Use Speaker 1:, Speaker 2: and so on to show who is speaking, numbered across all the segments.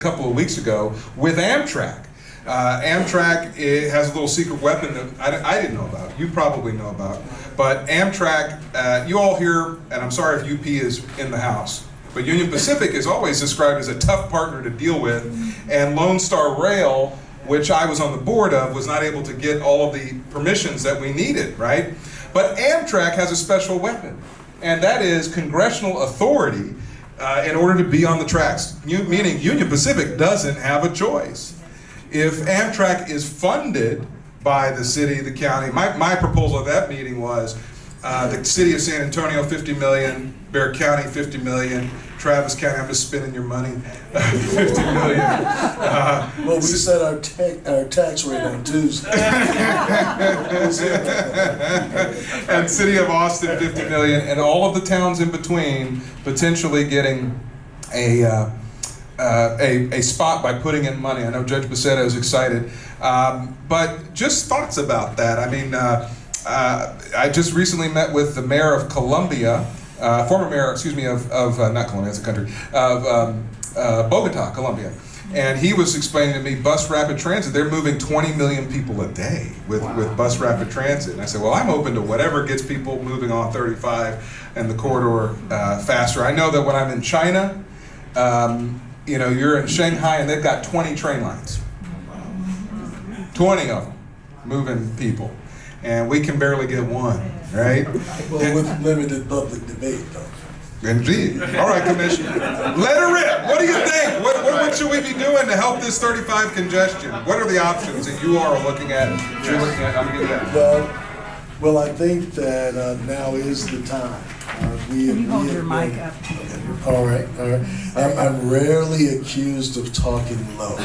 Speaker 1: couple of weeks ago with Amtrak. Amtrak has a little secret weapon that I didn't know about. You probably know about. But Amtrak, you all hear, and I'm sorry if UP is in the house, but Union Pacific is always described as a tough partner to deal with. And Lone Star Rail, which I was on the board of, was not able to get all of the permissions that we needed, right? But Amtrak has a special weapon, and that is congressional authority in order to be on the tracks, meaning Union Pacific doesn't have a choice. If Amtrak is funded by the city, the county, my proposal at that meeting was the city of San Antonio, 50 million, Bexar County, 50 million, Travis County, I'm just spending your money, 50 million.
Speaker 2: Well, we set our tax rate on Tuesday.
Speaker 1: And city of Austin, 50 million, and all of the towns in between potentially getting a spot by putting in money. I know Judge Becerra is excited, but just thoughts about that. I mean, I just recently met with the mayor of Colombia, former mayor, excuse me, of not Colombia, that's a country, of Bogota, Colombia. And he was explaining to me bus rapid transit, they're moving 20 million people a day with bus rapid transit. And I said, well, I'm open to whatever gets people moving on 35 and the corridor faster. I know that when I'm in China, you know, you're in Shanghai and they've got 20 train lines. 20 of them moving people. And we can barely get one, right?
Speaker 2: Well, with limited public debate, though.
Speaker 1: Indeed. All right, Commissioner. Let her rip. What do you think? What should we be doing to help this 35 congestion? What are the options that you are looking at? You're looking at. I'm gonna get that.
Speaker 2: Well, I think that now is the time.
Speaker 3: Hold your mic up.
Speaker 2: All right. I'm rarely accused of talking low,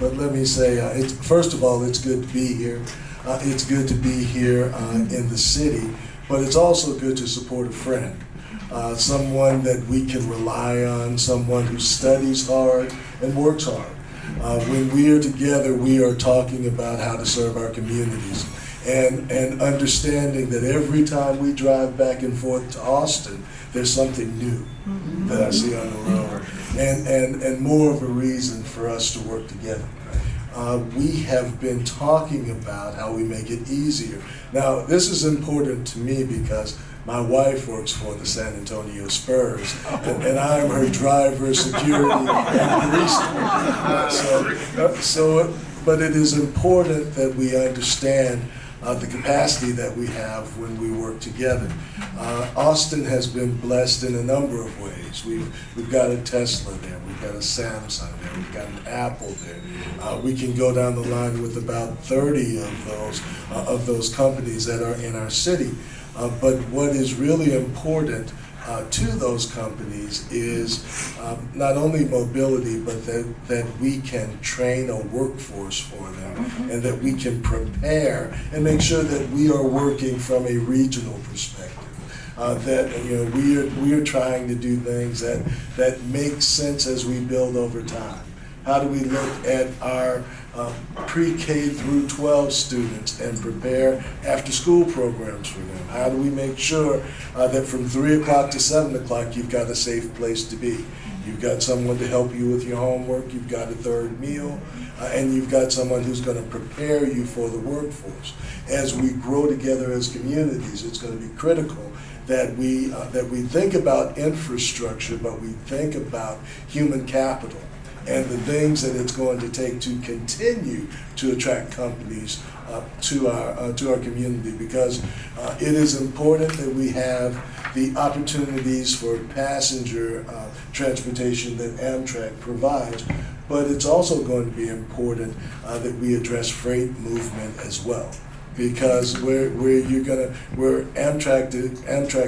Speaker 2: but let me say, first of all, it's good to be here. It's good to be here in the city, but it's also good to support a friend, someone that we can rely on, someone who studies hard and works hard. When we are together, we are talking about how to serve our communities. And understanding that every time we drive back and forth to Austin, there's something new that I see on the road, and more of a reason for us to work together. We have been talking about how we make it easier. Now, this is important to me because my wife works for the San Antonio Spurs, and I am her driver, security, and barista. But it is important that we understand the capacity that we have when we work together. Austin has been blessed in a number of ways. We've got a Tesla there, we've got a Samsung there, we've got an Apple there. We can go down the line with about 30 of those companies that are in our city. But what is really important to those companies is not only mobility, but that we can train a workforce for them, and that we can prepare and make sure that we are working from a regional perspective. That we are trying to do things that make sense as we build over time. How do we look at our pre-K through 12 students and prepare after-school programs for them? How do we make sure that from 3 o'clock to 7 o'clock you've got a safe place to be? You've got someone to help you with your homework, you've got a third meal, and you've got someone who's going to prepare you for the workforce. As we grow together as communities, it's going to be critical that we think about infrastructure, but we think about human capital and the things that it's going to take to continue to attract companies to our community, because it is important that we have the opportunities for passenger transportation that Amtrak provides, but it's also going to be important that we address freight movement as well. Because where Amtrak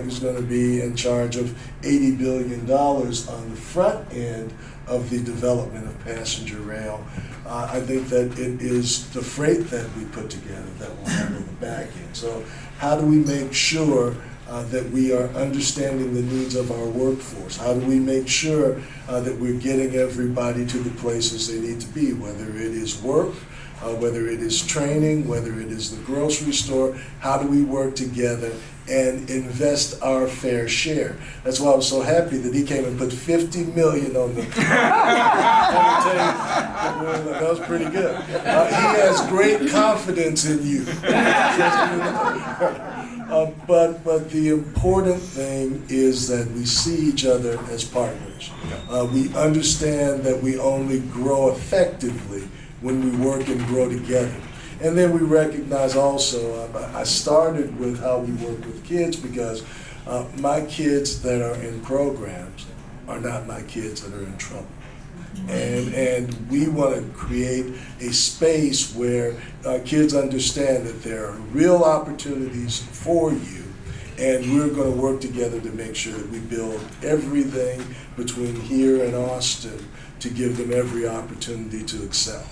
Speaker 2: is going to be in charge of $80 billion on the front end of the development of passenger rail, I think that it is the freight that we put together that will handle the back end. So how do we make sure that we are understanding the needs of our workforce? How do we make sure that we're getting everybody to the places they need to be, whether it is work, whether it is training, whether it is the grocery store? How do we work together and invest our fair share. That's why I was so happy that he came and put $50 million on the table. That was pretty good. He has great confidence in you. But the important thing is that we see each other as partners. We understand that we only grow effectively when we work and grow together. And then we recognize also, I started with how we work with kids because my kids that are in programs are not my kids that are in trouble. And we want to create a space where kids understand that there are real opportunities for you, and we're going to work together to make sure that we build everything between here and Austin to give them every opportunity to excel.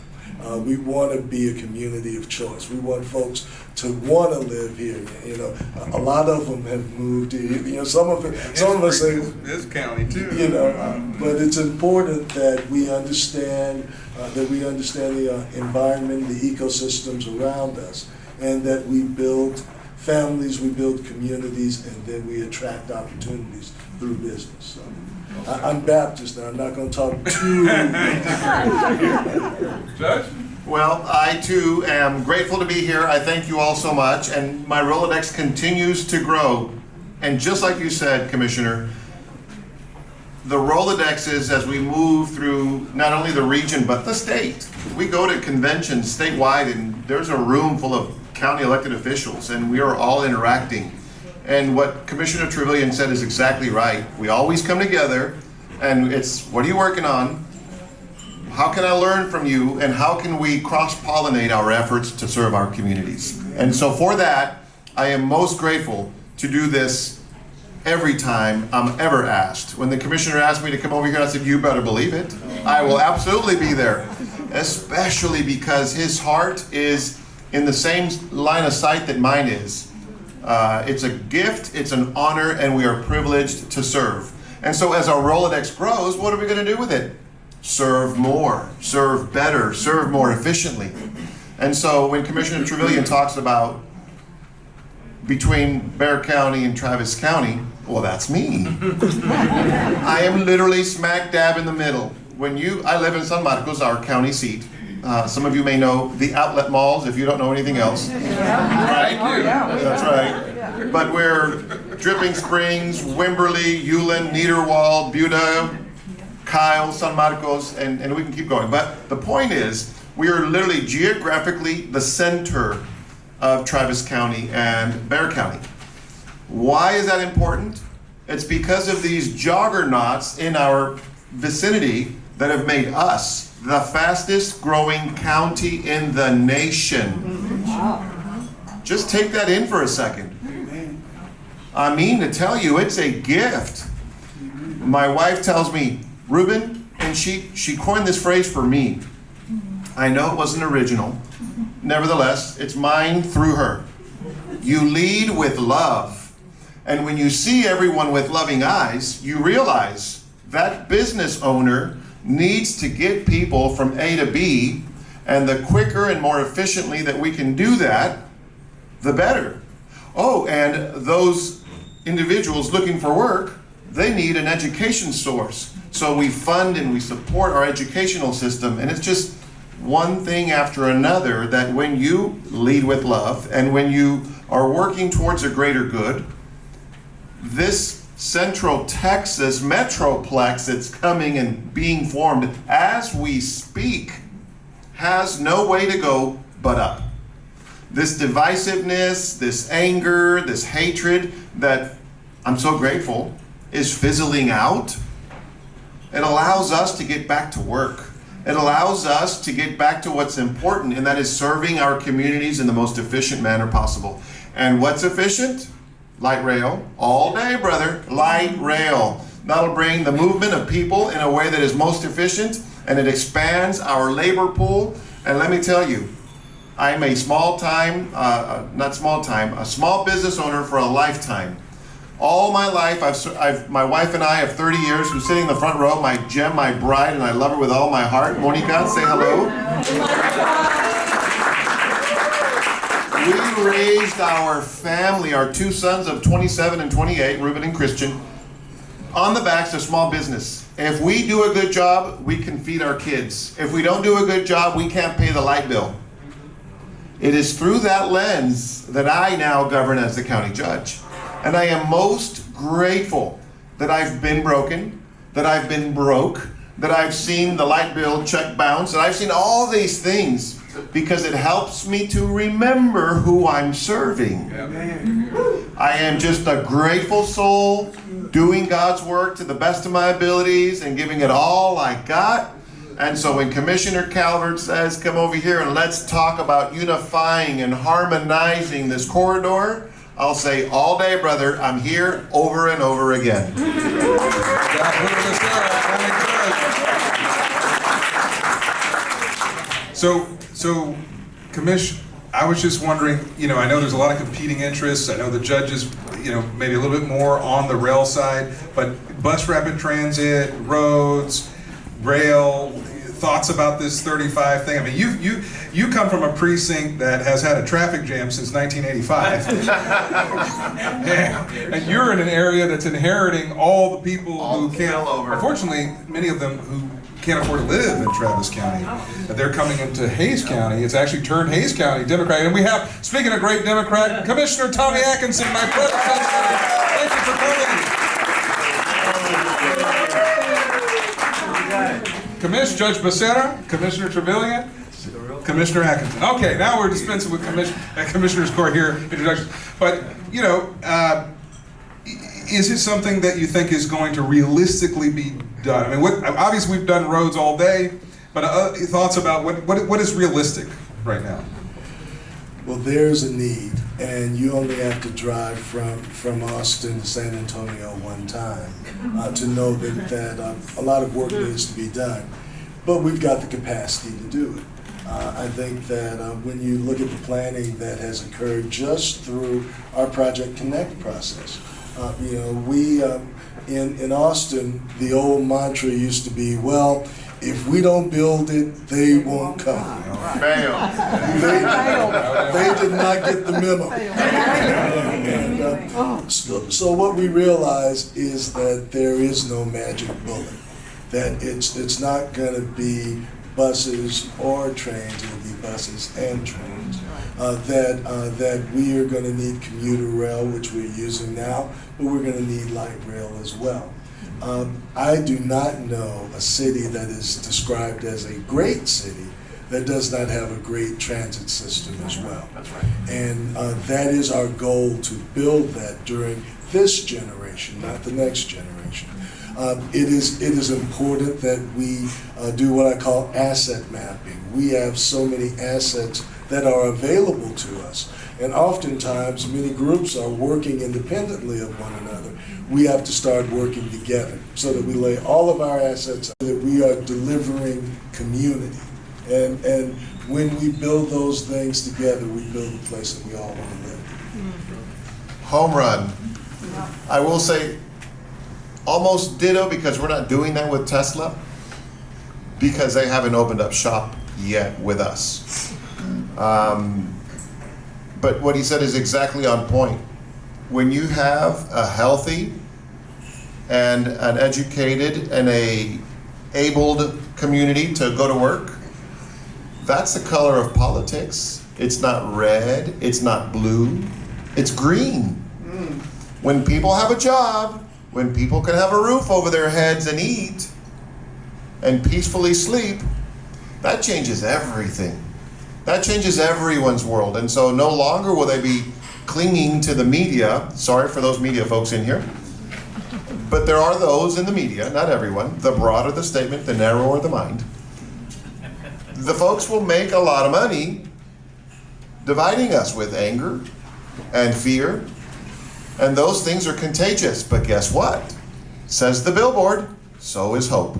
Speaker 2: We want to be a community of choice. We want folks to want to live here. You know, a lot of them have moved here. You know, some of us say
Speaker 1: this county too.
Speaker 2: You know, but it's important that we understand the environment, the ecosystems around us, and that we build families, we build communities, and then we attract opportunities through business. So, I'm Baptist now. I'm not going to talk too.
Speaker 1: Judge?
Speaker 4: Well, I too am grateful to be here. I thank you all so much, and my Rolodex continues to grow. And just like you said, Commissioner, the Rolodexes, as we move through not only the region but the state, we go to conventions statewide, and there's a room full of county elected officials, and we are all interacting. And what Commissioner Trevelyan said is exactly right. We always come together, and it's, what are you working on? How can I learn from you, and how can we cross-pollinate our efforts to serve our communities? And so for that, I am most grateful to do this every time I'm ever asked. When the commissioner asked me to come over here, I said, you better believe it. I will absolutely be there, especially because his heart is in the same line of sight that mine is. It's a gift, it's an honor, and we are privileged to serve. And so as our Rolodex grows, what are we going to do with it? Serve more, serve better, serve more efficiently. And so when Commissioner Trevelyan talks about between Bexar County and Travis County, well, that's me. I am literally smack dab in the middle. I live in San Marcos, our county seat. Some of you may know the outlet malls if you don't know anything else. Right? That's right. But we're Dripping Springs, Wimberley, Ulen, Niederwald, Buda, Kyle, San Marcos, and we can keep going. But the point is, we are literally geographically the center of Travis County and Bexar County. Why is that important? It's because of these juggernauts in our vicinity that have made us the fastest growing county in the nation. Just take that in for a second. I mean to tell you, it's a gift. My wife tells me, Ruben, and she coined this phrase for me. I know it wasn't original. Nevertheless, it's mine through her. You lead with love. And when you see everyone with loving eyes, you realize that business owner needs to get people from A to B, and the quicker and more efficiently that we can do that, the better. Oh, and those individuals looking for work, they need an education source. So we fund and we support our educational system, and it's just one thing after another that when you lead with love and when you are working towards a greater good, this Central Texas Metroplex that's coming and being formed as we speak has no way to go but up. This divisiveness, this anger, this hatred that I'm so grateful is fizzling out. It allows us to get back to work. It allows us to get back to what's important, and that is serving our communities in the most efficient manner possible. And what's efficient? Light rail, all day, brother, light rail. That'll bring the movement of people in a way that is most efficient, and it expands our labor pool. And let me tell you, I'm a small business owner for a lifetime. All my life, my wife and I have 30 years, who's sitting in the front row, my gem, my bride, and I love her with all my heart. Monica, say hello. We raised our family, our two sons of 27 and 28, Reuben and Christian, on the backs of small business. If we do a good job, we can feed our kids. If we don't do a good job, we can't pay the light bill. It is through that lens that I now govern as the county judge. And I am most grateful that I've been broken, that I've been broke, that I've seen the light bill check bounce, that I've seen all these things, because it helps me to remember who I'm serving. I am just a grateful soul, doing God's work to the best of my abilities and giving it all I got. And so when Commissioner Calvert says, come over here and let's talk about unifying and harmonizing this corridor, I'll say, all day, brother, I'm here over and over again.
Speaker 1: So, Commissioner, I was just wondering, I know there's a lot of competing interests. I know the judges, maybe a little bit more on the rail side, but bus rapid transit, roads, rail, thoughts about this 35 thing? I mean, you come from a precinct that has had a traffic jam since 1985. and you're in an area that's inheriting all the people who can't, unfortunately, many of them who can't afford to live in Travis County. They're coming into Hays County. It's actually turned Hays County Democrat. And we have, speaking of great Democrat, Commissioner Tommy Atkinson, my predecessor. Thank you for coming. Commissioner Judge Becerra, Commissioner Trevelyan, Commissioner Atkinson. Okay, now we're dispensing with Commissioner's Court here, introductions. But, is it something that you think is going to realistically be done? I mean, obviously we've done roads all day, but thoughts about what is realistic right now?
Speaker 2: Well, there's a need, and you only have to drive from Austin to San Antonio one time to know that a lot of work needs to be done. But we've got the capacity to do it. I think that when you look at the planning that has occurred just through our Project Connect process, we in Austin, the old mantra used to be, well, if we don't build it, they won't come. They did not get the memo. So what we realize is that there is no magic bullet. That it's not going to be buses or trains. It'll be buses and trains. That we are going to need commuter rail, which we're using now, but we're going to need light rail as well. I do not know a city that is described as a great city that does not have a great transit system as well.
Speaker 4: That's right.
Speaker 2: And that is our goal, to build that during this generation, not the next generation. It is important that we do what I call asset mapping. We have so many assets that are available to us, and oftentimes many groups are working independently of one another. We have to start working together so that we lay all of our assets, so that we are delivering community. And when we build those things together, we build a place that we all want to live.
Speaker 4: Home run. I will say almost ditto, because we're not doing that with Tesla, because they haven't opened up shop yet with us. But what he said is exactly on point. When you have a healthy and an educated and a abled community to go to work, that's the color of politics. It's not red, it's not blue, it's green. When people have a job, when people can have a roof over their heads and eat and peacefully sleep, that changes everything. That changes everyone's world. And so no longer will they be clinging to the media. Sorry for those media folks in here. But there are those in the media, not everyone. The broader the statement, the narrower the mind. The folks will make a lot of money dividing us with anger and fear. And those things are contagious. But guess what? Says the billboard, so is hope.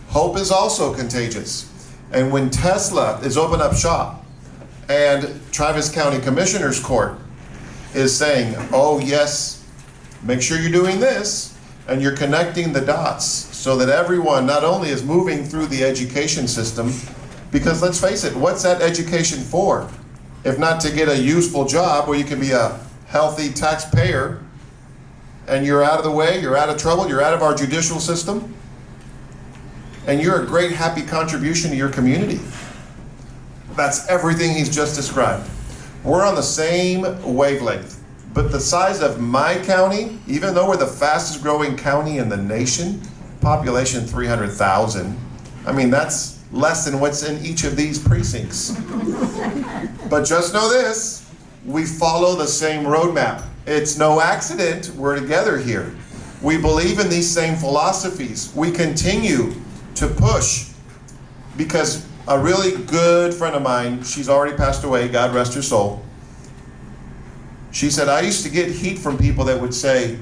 Speaker 4: Hope is also contagious. And when Tesla is open up shop and Travis County Commissioner's Court is saying, oh yes, make sure you're doing this, and you're connecting the dots so that everyone not only is moving through the education system, because let's face it, what's that education for? if not to get a useful job where you can be a healthy taxpayer and you're out of the way, you're out of trouble, you're out of our judicial system, and you're a great, happy contribution to your community. That's everything he's just described. We're on the same wavelength, but the size of my county, even though we're the fastest growing county in the nation, population 300,000, I mean, that's less than what's in each of these precincts. But just know this, we follow the same roadmap. It's no accident we're together here. We believe in these same philosophies. We continue to push because a really good friend of mine, she's already passed away, God rest her soul. She said, I used to get heat from people that would say,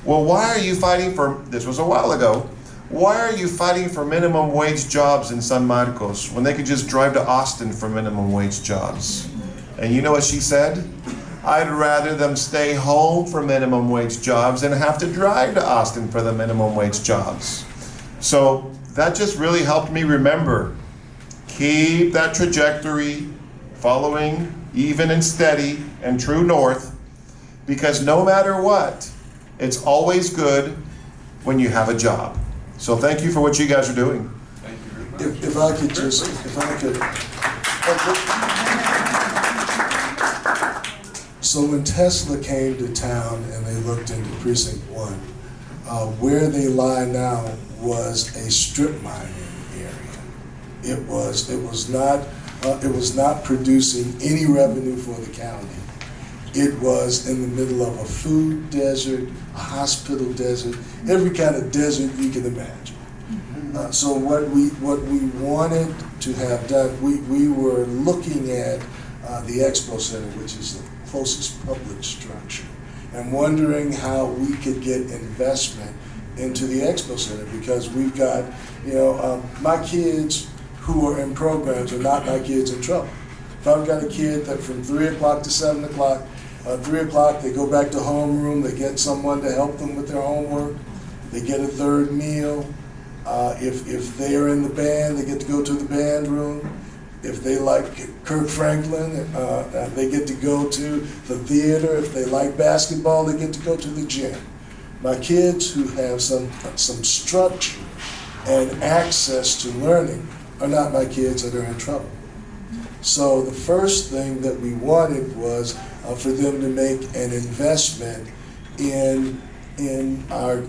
Speaker 4: well, why are you fighting for, this was a while ago, why are you fighting for minimum wage jobs in San Marcos when they could just drive to Austin for minimum wage jobs? And you know what she said? I'd rather them stay home for minimum wage jobs than have to drive to Austin for the minimum wage jobs. So that just really helped me remember, keep that trajectory following even and steady and true north, because no matter what, it's always good when you have a job. So thank you for what you guys are doing.
Speaker 1: Thank you very much.
Speaker 2: If I could just, so when Tesla came to town and they looked into Precinct 1, where they lie now was a strip mining area. It was not producing any revenue for the county. It was in the middle of a food desert, a hospital desert, every kind of desert you can imagine. So what we wanted to have done, we were looking at the Expo Center, which is the closest public structure, and wondering how we could get investment into the Expo Center, because we've got, my kids who are in programs are not my kids in trouble. If I've got a kid that from 3 o'clock to 7 o'clock, 3 o'clock they go back to homeroom, they get someone to help them with their homework, they get a third meal. If they're in the band, they get to go to the band room. If they like Kirk Franklin, they get to go to the theater. If they like basketball, they get to go to the gym. My kids who have some structure and access to learning are not my kids that are in trouble. So the first thing that we wanted was for them to make an investment in our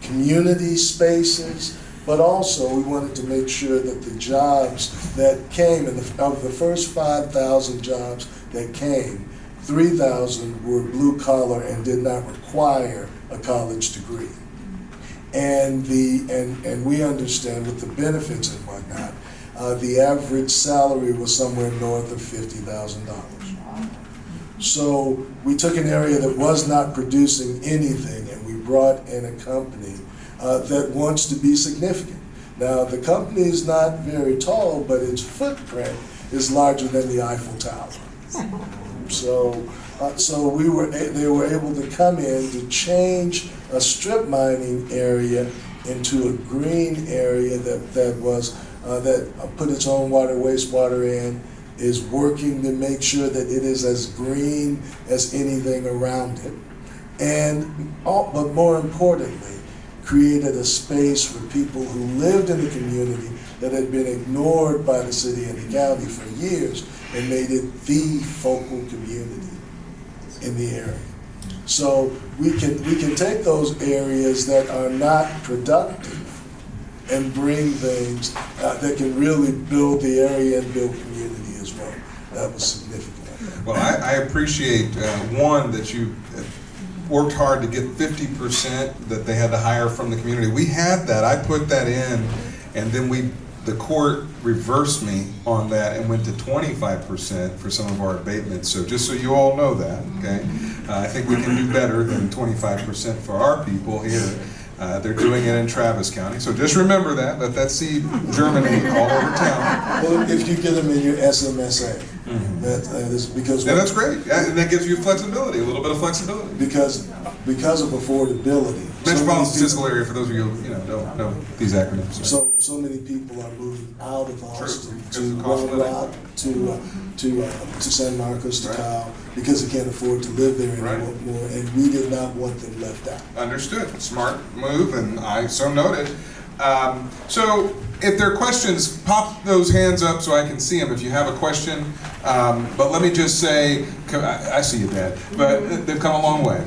Speaker 2: community spaces, but also we wanted to make sure that the jobs that came, of the first 5,000 jobs that came, 3,000 were blue collar and did not require a college degree. And we understand with the benefits and whatnot, the average salary was somewhere north of $50,000. So we took an area that was not producing anything and we brought in a company that wants to be significant. Now the company is not very tall, but its footprint is larger than the Eiffel Tower. So they were able to come in to change a strip mining area into a green area that put its own wastewater in, is working to make sure that it is as green as anything around it, but more importantly, created a space for people who lived in the community that had been ignored by the city and the county for years, and made it the focal community in the area. So we can take those areas that are not productive and bring things that can really build the area and build community as well. That was significant.
Speaker 1: Well, I appreciate, one, that you worked hard to get 50% that they had to hire from the community. We had that, I put that in, and then the court reversed me on that and went to 25% for some of our abatements. So just so you all know that, okay? I think we can do better than 25% for our people here. They're doing it in Travis County. So just remember that, let that seed germinate all over town.
Speaker 2: Well, if you get them in your SMSA, that is because...
Speaker 1: And that's great. And that gives you flexibility, a little bit of flexibility.
Speaker 2: Because because of affordability.
Speaker 1: Metropolitan Statistical Area, for those of you who don't know these acronyms.
Speaker 2: So many people are moving out of Austin
Speaker 1: Because
Speaker 2: to
Speaker 1: of the cost of
Speaker 2: Round Rock, to San Marcos, to
Speaker 1: Right.
Speaker 2: Kyle, because they can't afford to live there
Speaker 1: Right.
Speaker 2: anymore, and we did not want them left out.
Speaker 1: Understood. Smart move, and I so noted. So if there are questions, pop those hands up so I can see them if you have a question. But let me just say, I see you, Dad, but they've come a long way.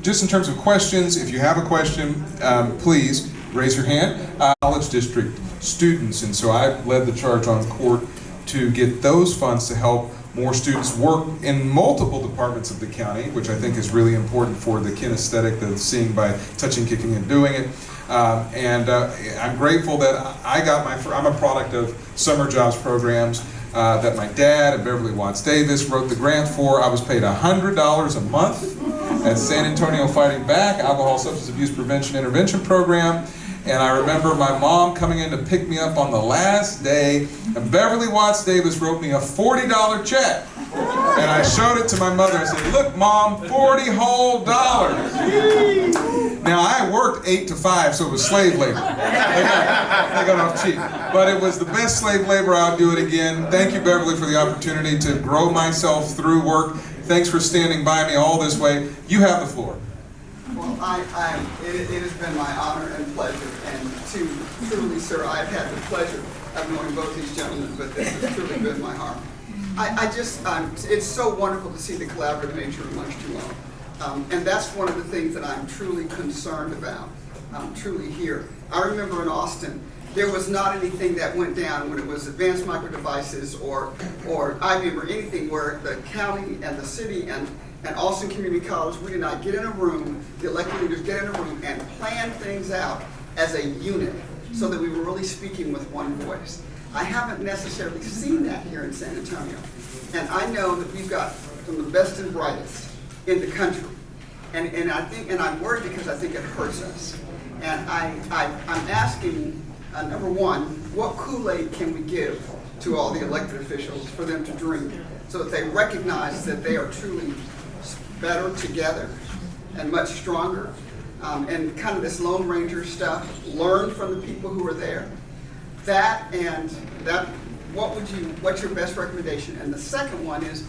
Speaker 1: Just in terms of questions, if you have a question, please raise your hand. College district students, and so I've led the charge on court to get those funds to help more students work in multiple departments of the county, which I think is really important for the kinesthetic, the seeing by touching, kicking, and doing it. I'm grateful that I'm a product of summer jobs programs that my dad and Beverly Watts Davis wrote the grant for. I was paid $100 a month at San Antonio Fighting Back, Alcohol Substance Abuse Prevention Intervention Program. And I remember my mom coming in to pick me up on the last day, and Beverly Watts Davis wrote me a $40 check. And I showed it to my mother. I said, "Look, Mom, 40 whole dollars." Now, I worked 8 to 5, so it was slave labor. They got off cheap. But it was the best slave labor. I'll do it again. Thank you, Beverly, for the opportunity to grow myself through work. Thanks for standing by me all this way. You have the floor.
Speaker 5: Well, it has been my honor and pleasure, and truly, sir, I've had the pleasure of knowing both these gentlemen, but this has truly been my heart. It's so wonderful to see the collaborative nature amongst you all. And that's one of the things that I'm truly concerned about, truly here. I remember in Austin, there was not anything that went down when it was advanced micro devices or IBM or anything where the county and the city and Austin Community College, we did not get in a room, the elected leaders get in a room and plan things out as a unit so that we were really speaking with one voice. I haven't necessarily seen that here in San Antonio. And I know that we've got some of the best and brightest in the country. And I'm worried because I think it hurts us. And I'm asking, number one, what Kool-Aid can we give to all the elected officials for them to drink so that they recognize that they are truly better together and much stronger? And kind of this Lone Ranger stuff, learn from the people who are there. What's your best recommendation? And the second one is,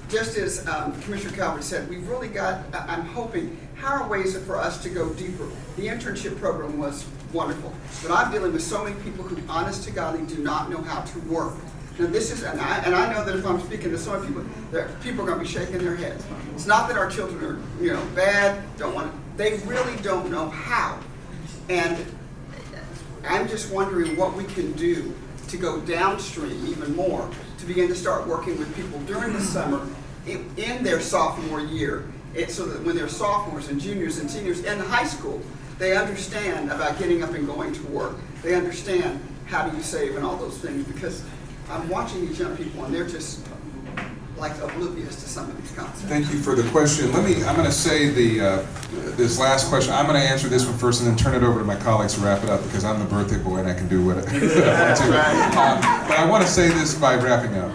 Speaker 5: just as Commissioner Calvert said, we've really got, I'm hoping, how are ways for us to go deeper? The internship program was wonderful, but I'm dealing with so many people who, honest to God, do not know how to work. Now this is, and I know that if I'm speaking to so many people, people are going to be shaking their heads. It's not that our children are, bad, don't want to, they really don't know how. And I'm just wondering what we can do to go downstream even more, to begin to start working with people during the summer in their sophomore year, so that when they're sophomores and juniors and seniors in high school, they understand about getting up and going to work. They understand how do you save and all those things, because I'm watching these young people and they're just like oblivious to some of these concepts.
Speaker 1: Thank you for the question. I'm going to say this last question. I'm going to answer this one first and then turn it over to my colleagues to wrap it up, because I'm the birthday boy and I can do what I want to. But I want to say this by wrapping up.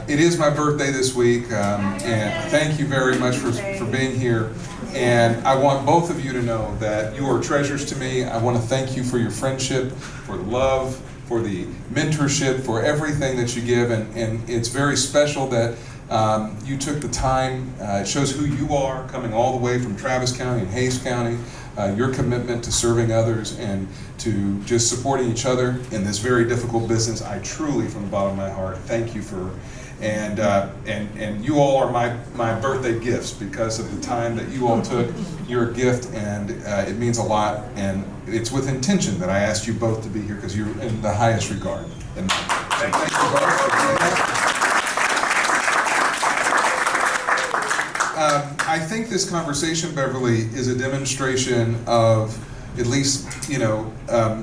Speaker 1: It is my birthday this week, and thank you very much for being here. And I want both of you to know that you are treasures to me. I want to thank you for your friendship, for the love, for the mentorship, for everything that you give, and it's very special that you took the time. It shows who you are, coming all the way from Travis County and Hays County, your commitment to serving others and to just supporting each other in this very difficult business. I truly, from the bottom of my heart, thank you for, and you all are my birthday gifts because of the time that you all took. You're a gift, and it means a lot, and it's with intention that I asked you both to be here because you're in the highest regard. And thank you both. I think this conversation, Beverly, is a demonstration of at least,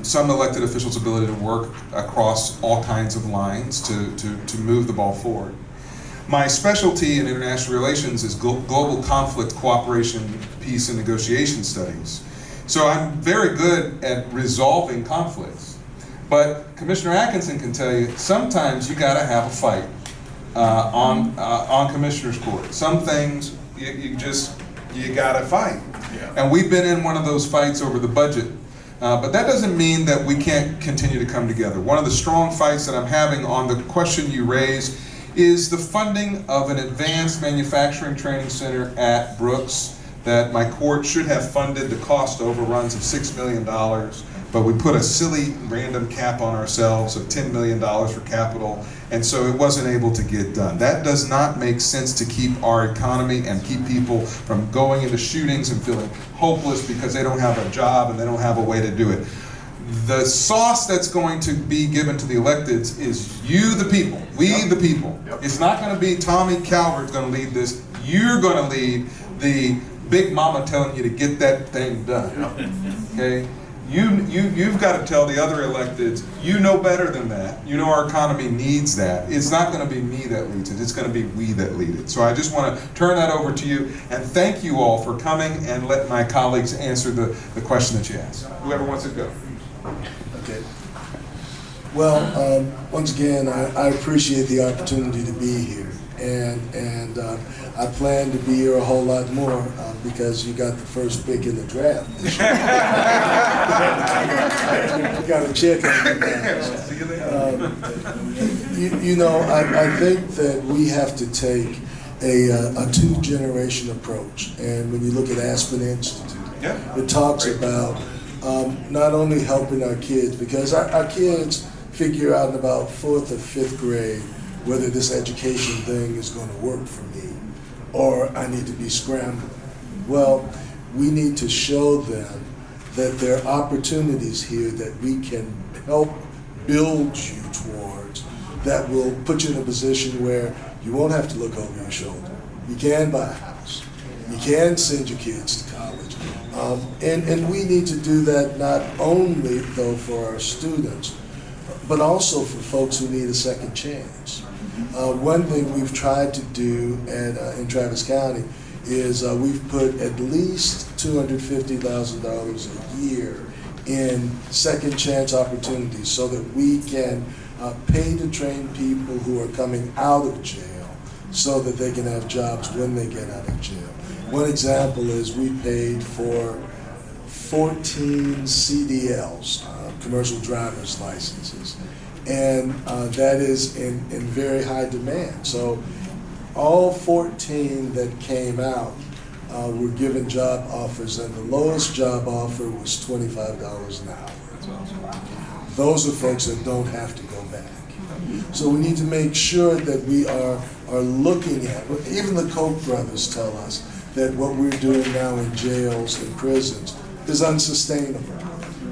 Speaker 1: some elected officials' ability to work across all kinds of lines to move the ball forward. My specialty in international relations is global conflict, cooperation, peace, and negotiation studies. So I'm very good at resolving conflicts. But Commissioner Atkinson can tell you, sometimes you gotta have a fight on Commissioner's Court. Some things, you gotta fight. And we've been in one of those fights over the budget. But that doesn't mean that we can't continue to come together. One of the strong fights that I'm having on the question you raised is the funding of an advanced manufacturing training center at Brooks that my court should have funded the cost overruns of $6 million, but we put a silly random cap on ourselves of $10 million for capital, and so it wasn't able to get done. That does not make sense to keep our economy and keep people from going into shootings and feeling hopeless because they don't have a job and they don't have a way to do it. The sauce that's going to be given to the electeds is you, the people, we, the people. It's not going to be Tommy Calvert going to lead this. You're going to lead the big mama telling you to get that thing done. Okay? You've got to tell the other electeds, you know better than that. You know our economy needs that. It's not going to be me that leads it. It's going to be we that lead it. So I just want to turn that over to you and thank you all for coming and let my colleagues answer the question that you asked. Whoever wants to go.
Speaker 2: Okay. Well, once again, I appreciate the opportunity to be here, and I plan to be here a whole lot more because you got the first pick in the draft. You got a check on your I think that we have to take a two-generation approach, and when you look at Aspen Institute, it talks about not only helping our kids, because our kids figure out in about 4th or 5th grade whether this education thing is going to work for me or I need to be scrambling. Well, we need to show them that there are opportunities here that we can help build you towards that will put you in a position where you won't have to look over your shoulder. You can buy a house. You can send your kids to college. And we need to do that not only, though, for our students, but also for folks who need a second chance. One thing we've tried to do in Travis County is we've put at least $250,000 a year in second chance opportunities so that we can pay to train people who are coming out of jail so that they can have jobs when they get out of jail. One example is we paid for 14 CDLs, commercial driver's licenses, and that is in very high demand. So all 14 that came out were given job offers, and the lowest job offer was $25 an hour. Those are folks that don't have to go back. So we need to make sure that we are looking at, even the Koch brothers tell us that what we're doing now in jails and prisons is unsustainable.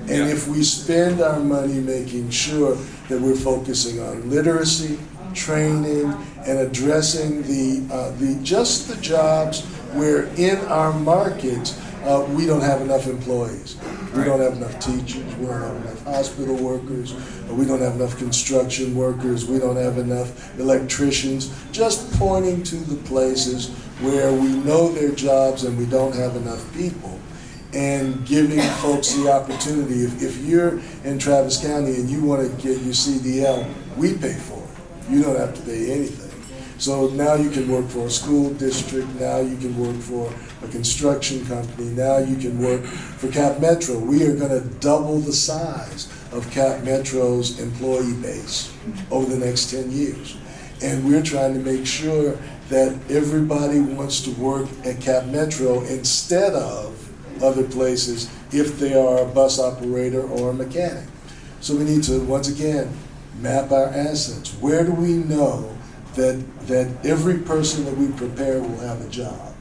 Speaker 2: And if we spend our money making sure that we're focusing on literacy, training, and addressing just the jobs where in our markets we don't have enough employees. We don't have enough teachers, we don't have enough hospital workers, we don't have enough construction workers, we don't have enough electricians, just pointing to the places where we know their jobs and we don't have enough people, and giving folks the opportunity. If you're in Travis County and you want to get your CDL, we pay for it. You don't have to pay anything. So now you can work for a school district, now you can work for a construction company, now you can work for Cap Metro. We are going to double the size of Cap Metro's employee base over the next 10 years. And we're trying to make sure that everybody wants to work at Cap Metro instead of other places if they are a bus operator or a mechanic. So we need to, once again, map our assets. Where do we know that every person that we prepare will have a job?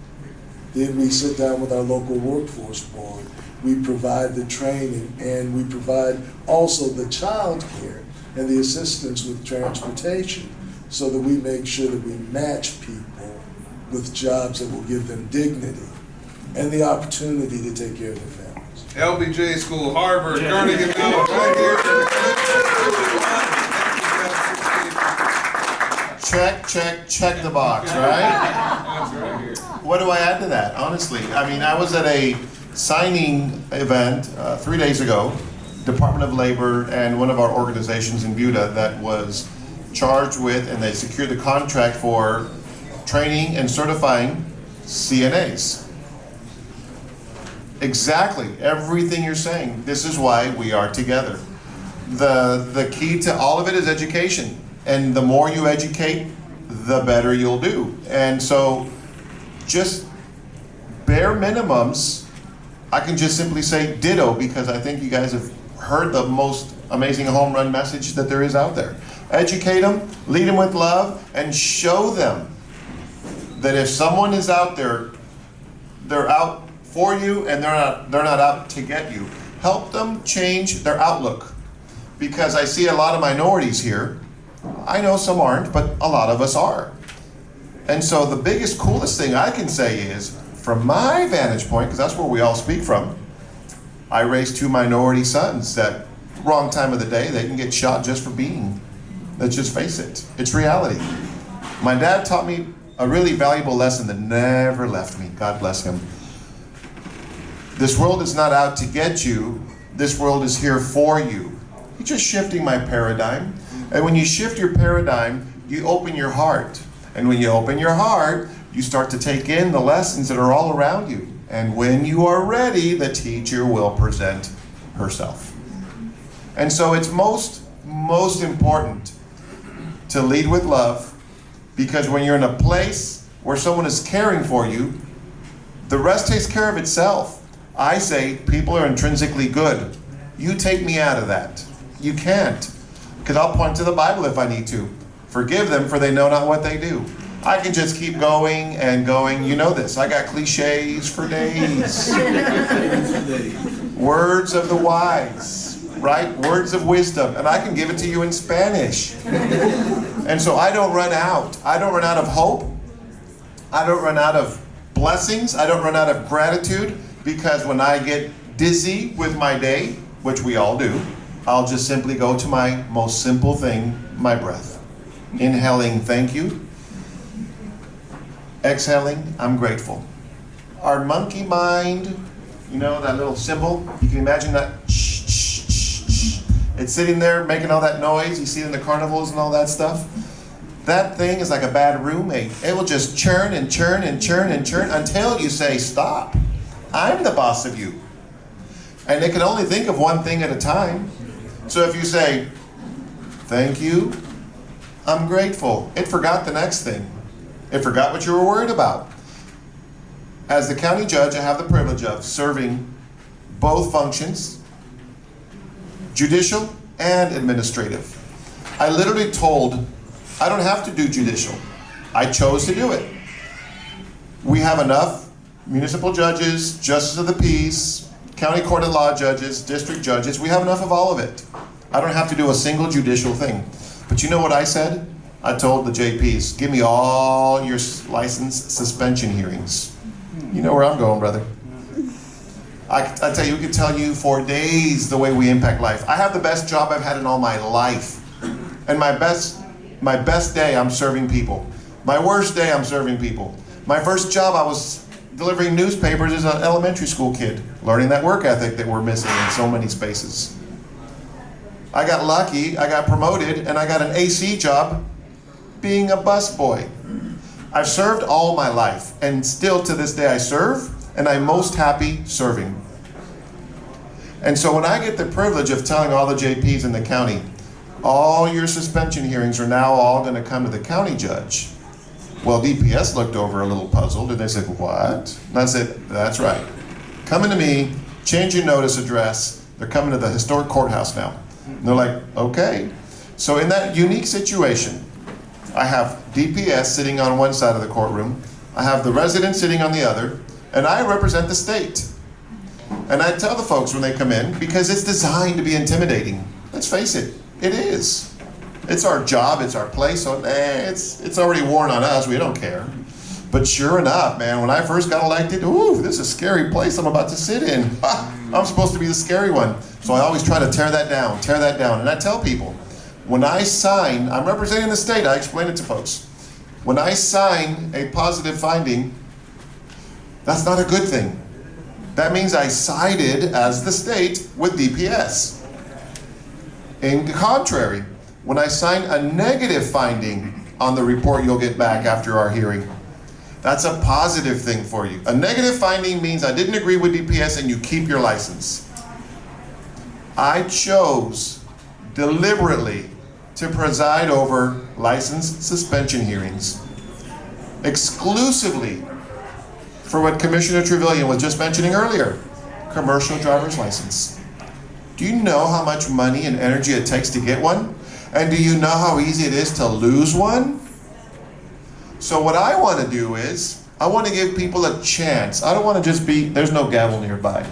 Speaker 2: Then we sit down with our local workforce board. We provide the training, and we provide also the child care and the assistance with transportation so that we make sure that we match people with jobs that will give them dignity and the opportunity to take care of their families.
Speaker 1: LBJ School, Harvard, Carnegie Mellon, right here.
Speaker 4: Check the box, right? What do I add to that, honestly? I mean, I was at a signing event 3 days ago, Department of Labor and one of our organizations in Buda that was charged with, and they secured the contract for training and certifying CNAs. Exactly, everything you're saying. This is why we are together. The key to all of it is education. And the more you educate, the better you'll do. And so just bare minimums, I can just simply say ditto, because I think you guys have heard the most amazing home run message that there is out there. Educate them, lead them with love, and show them that if someone is out there, they're out for you and they're not out to get you. Help them change their outlook. Because I see a lot of minorities here. I know some aren't, but a lot of us are. And so the biggest, coolest thing I can say is, from my vantage point, because that's where we all speak from, I raised 2 minority sons that wrong time of the day, they can get shot just for being. Let's just face it, it's reality. My dad taught me a really valuable lesson that never left me, God bless him. This world is not out to get you, this world is here for you. He's just shifting my paradigm. And when you shift your paradigm, you open your heart. And when you open your heart, you start to take in the lessons that are all around you. And when you are ready, the teacher will present herself. And so it's most important to lead with love, because when you're in a place where someone is caring for you, the rest takes care of itself. I say people are intrinsically good. You take me out of that. You can't. Because I'll point to the Bible if I need to. Forgive them, for they know not what they do. I can just keep going and going. You know this. I got cliches for days. Words of the wise, right? Words of wisdom. And I can give it to you in Spanish. And so I don't run out. I don't run out of hope. I don't run out of blessings. I don't run out of gratitude, because when I get dizzy with my day, which we all do, I'll just simply go to my most simple thing, my breath. Inhaling, thank you. Exhaling, I'm grateful. Our monkey mind, you know, that little symbol, you can imagine that. It's sitting there making all that noise. You see it in the carnivals and all that stuff. That thing is like a bad roommate. It will just churn and churn and churn and churn until you say, stop. I'm the boss of you. And it can only think of one thing at a time. So if you say, thank you, I'm grateful, it forgot the next thing. It forgot what you were worried about. As the county judge, I have the privilege of serving both functions, judicial and administrative. I literally told, I don't have to do judicial. I chose to do it. We have enough municipal judges, justice of the peace, county court of law judges, district judges. We have enough of all of it. I don't have to do a single judicial thing. But you know what I said? I told the JPs, give me all your license suspension hearings. You know where I'm going, brother. I tell you, we could tell you for days the way we impact life. I have the best job I've had in all my life. And my best day, I'm serving people. My worst day, I'm serving people. My first job, I was delivering newspapers as an elementary school kid, learning that work ethic that we're missing in so many spaces. I got lucky, I got promoted, and I got an AC job being a busboy. I've served all my life, and still to this day I serve, and I'm most happy serving. And so when I get the privilege of telling all the JPs in the county, all your suspension hearings are now all going to come to the county judge. Well, DPS looked over a little puzzled, and they said, what? And I said, that's right. Coming to me, change your notice address. They're coming to the historic courthouse now. And they're like, okay. So in that unique situation, I have DPS sitting on one side of the courtroom, I have the residents sitting on the other, and I represent the state. And I tell the folks when they come in, because it's designed to be intimidating. Let's face it, it is. It's our job, it's our place, so it's already worn on us, we don't care. But sure enough, man, when I first got elected, ooh, this is a scary place I'm about to sit in. I'm supposed to be the scary one. So I always try to tear that down. And I tell people, when I sign, I'm representing the state, I explain it to folks. When I sign a positive finding, that's not a good thing. That means I sided as the state with DPS. In the contrary, when I sign a negative finding on the report you'll get back after our hearing, That's a positive thing for you. A negative finding means I didn't agree with DPS and you keep your license. I chose deliberately to preside over license suspension hearings exclusively for what Commissioner Trevelyan was just mentioning earlier, commercial driver's license. Do you know how much money and energy it takes to get one? And do you know how easy it is to lose one? So what I want to do is, I want to give people a chance. I don't want to just be, there's no gavel nearby.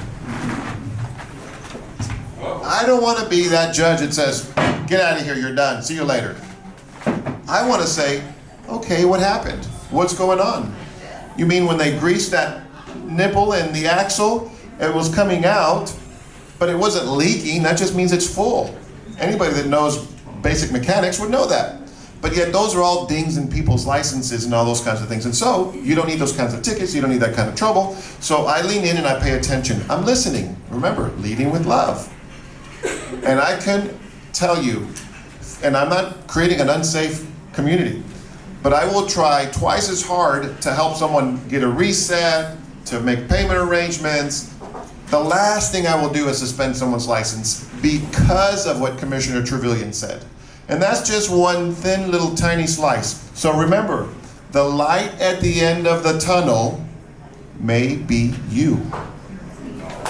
Speaker 4: I don't want to be that judge that says, get out of here, you're done, see you later. I want to say, okay, what happened? What's going on? You mean when they greased that nipple and the axle, it was coming out, but it wasn't leaking, that just means it's full. Anybody that knows basic mechanics would know that. But yet those are all dings in people's licenses and all those kinds of things. And so you don't need those kinds of tickets, you don't need that kind of trouble. So I lean in and I pay attention. I'm listening. Remember, leading with love. And I can tell you, and I'm not creating an unsafe community, but I will try twice as hard to help someone get a reset, to make payment arrangements. The last thing I will do is suspend someone's license because of what Commissioner Trevelyan said. And that's just one thin little tiny slice. So remember, the light at the end of the tunnel may be you.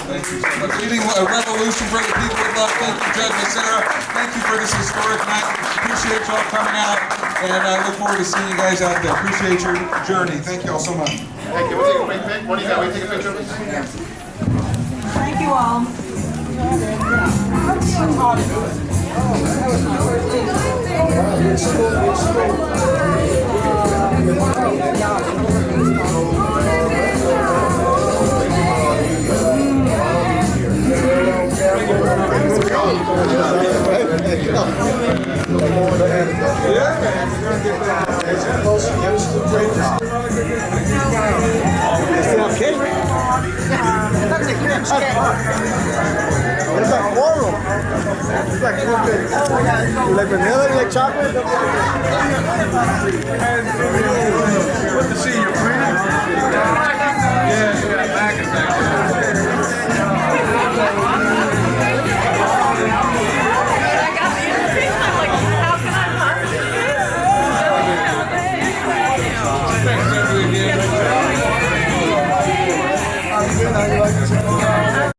Speaker 1: Thank you so much. Leading a revolution for the people with love. Thank you, Judge Becerra. Thank you for this historic night. Appreciate y'all coming out, and I look forward to seeing you guys out there. Appreciate your journey. Thank you all so much.
Speaker 4: Hey, can we take a quick pic? What do you got? We take a picture of this?
Speaker 3: Thank you all.
Speaker 6: It's like oral. It's like you like vanilla, you like chocolate?